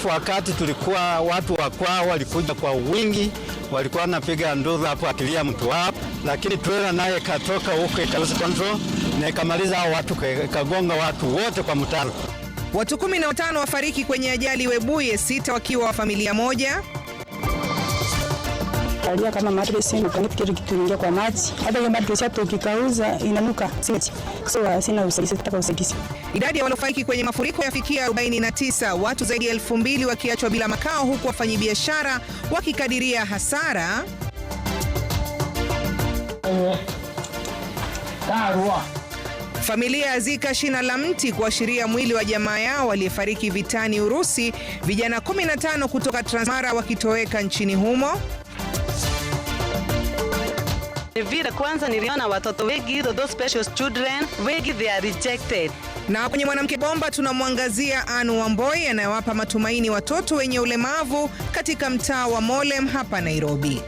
Alafu wakati tulikuwa watu wa kwao walikuja kwa wingi, walikuwa wanapiga nduru hapo akilia mtu wapo, lakini trailer naye katoka huko ikaweza control na ikamaliza hao watu, kagonga watu wote kwa mtaro. Watu 15 wafariki kwenye ajali Webuye, 6 wakiwa wa familia moja. Alia kama mattress ukanifikiri kitu ingia kwa maji. Hata hiyo mattress hapo ukikauza inanuka simiti. So sina usaidizi, nataka usaidizi. Idadi ya waliofariki kwenye mafuriko yafikia 49, watu zaidi ya 2000 wakiachwa bila makao, huku wafanyabiashara wakikadiria hasara familia yazika shina la mti kuashiria mwili wa jamaa yao aliyefariki vitani Urusi, vijana 15 kutoka Transmara wakitoweka nchini humo. Vile kwanza niliona watoto wengi, those special children, wengi they are rejected. Na kwenye mwanamke bomba tunamwangazia Anu Wamboi anayewapa matumaini watoto wenye ulemavu katika mtaa wa Molem hapa Nairobi.